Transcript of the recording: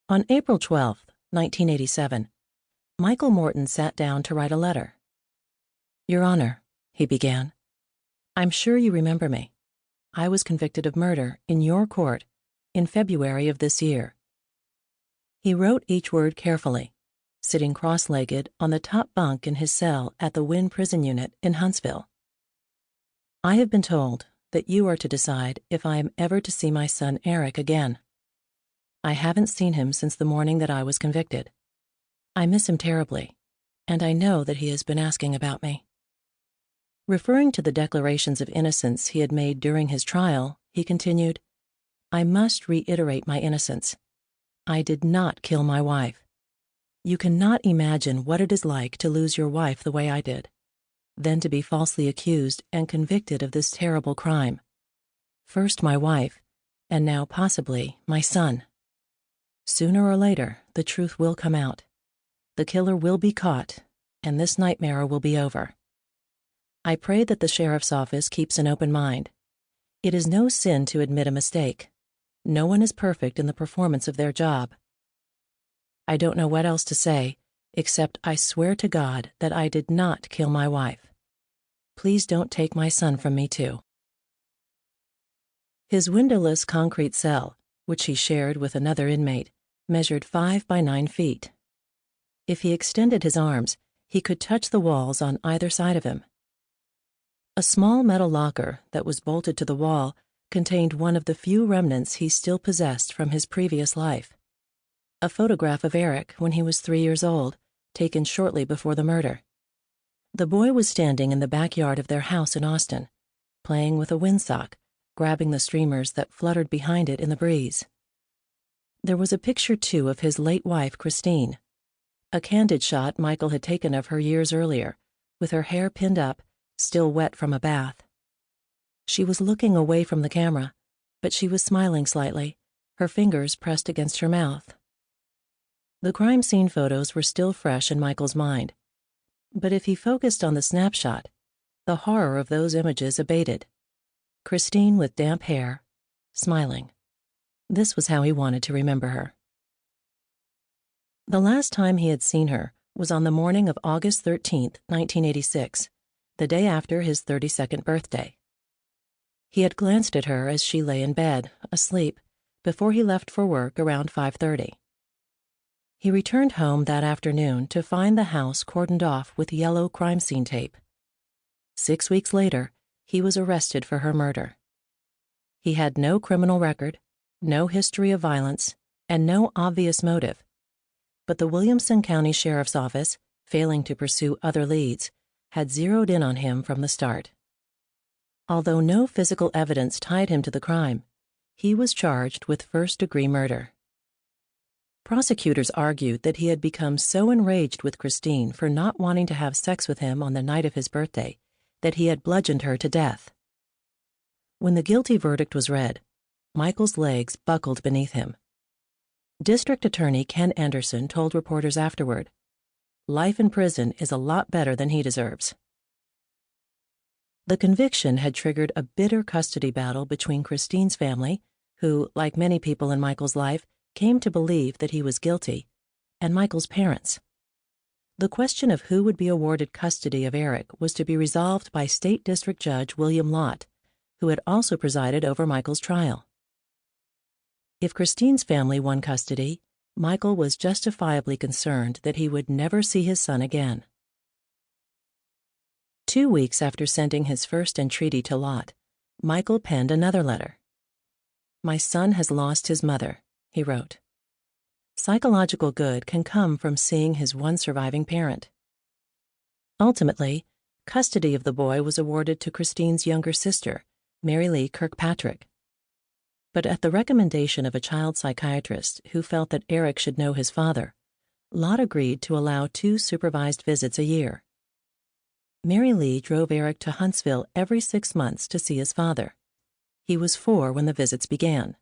On April 12, 1987, Michael Morton sat down to write a letter. "Your Honor," he began, "I'm sure you remember me. I was convicted of murder in your court in February of this year." He wrote each word carefully, sitting cross-legged on the top bunk in his cell at the Wynn Prison Unit in Huntsville. "I have been told that you are to decide if I am ever to see my son Eric again. I haven't seen him since the morning that I was convicted. I miss him terribly, and I know that he has been asking about me." Referring to the declarations of innocence he had made during his trial, he continued, "I must reiterate my innocence. I did not kill my wife. You cannot imagine what it is like to lose your wife the way I did, then to be falsely accused and convicted of this terrible crime. First my wife, and now possibly my son. Sooner or later, the truth will come out. The killer will be caught, and this nightmare will be over. I pray that the sheriff's office keeps an open mind. It is no sin to admit a mistake. No one is perfect in the performance of their job. I don't know what else to say, except I swear to God that I did not kill my wife. Please don't take my son from me, too." His windowless concrete cell, which he shared with another inmate, measured 5 by 9 feet. If he extended his arms, he could touch the walls on either side of him. A small metal locker that was bolted to the wall contained one of the few remnants he still possessed from his previous life. A photograph of Eric when he was 3 years old, taken shortly before the murder. The boy was standing in the backyard of their house in Austin, playing with a windsock, grabbing the streamers that fluttered behind it in the breeze. There was a picture, too, of his late wife, Christine. A candid shot Michael had taken of her years earlier, with her hair pinned up, still wet from a bath. She was looking away from the camera, but she was smiling slightly, her fingers pressed against her mouth. The crime scene photos were still fresh in Michael's mind, but if he focused on the snapshot, the horror of those images abated. Christine with damp hair, smiling. This was how he wanted to remember her. The last time he had seen her was on the morning of August 13, 1986, the day after his 32nd birthday. He had glanced at her as she lay in bed, asleep, before he left for work around 5:30. He returned home that afternoon to find the house cordoned off with yellow crime scene tape. 6 weeks later, he was arrested for her murder. He had no criminal record, no history of violence, and no obvious motive. But the Williamson County Sheriff's Office, failing to pursue other leads, had zeroed in on him from the start. Although no physical evidence tied him to the crime, he was charged with first-degree murder. Prosecutors argued that he had become so enraged with Christine for not wanting to have sex with him on the night of his birthday that he had bludgeoned her to death. When the guilty verdict was read, Michael's legs buckled beneath him. District Attorney Ken Anderson told reporters afterward, "Life in prison is a lot better than he deserves." The conviction had triggered a bitter custody battle between Christine's family, who, like many people in Michael's life, came to believe that he was guilty, and Michael's parents. The question of who would be awarded custody of Eric was to be resolved by State District Judge William Lott, who had also presided over Michael's trial. If Christine's family won custody, Michael was justifiably concerned that he would never see his son again. 2 weeks after sending his first entreaty to Lott, Michael penned another letter. "My son has lost his mother," he wrote. Psychological good can come from seeing his one surviving parent. Ultimately, custody of the boy was awarded to Christine's younger sister, Mary Lee Kirkpatrick. But at the recommendation of a child psychiatrist who felt that Eric should know his father, Lott agreed to allow 2 supervised visits a year. Mary Lee drove Eric to Huntsville every 6 months to see his father. He was 4 when the visits began.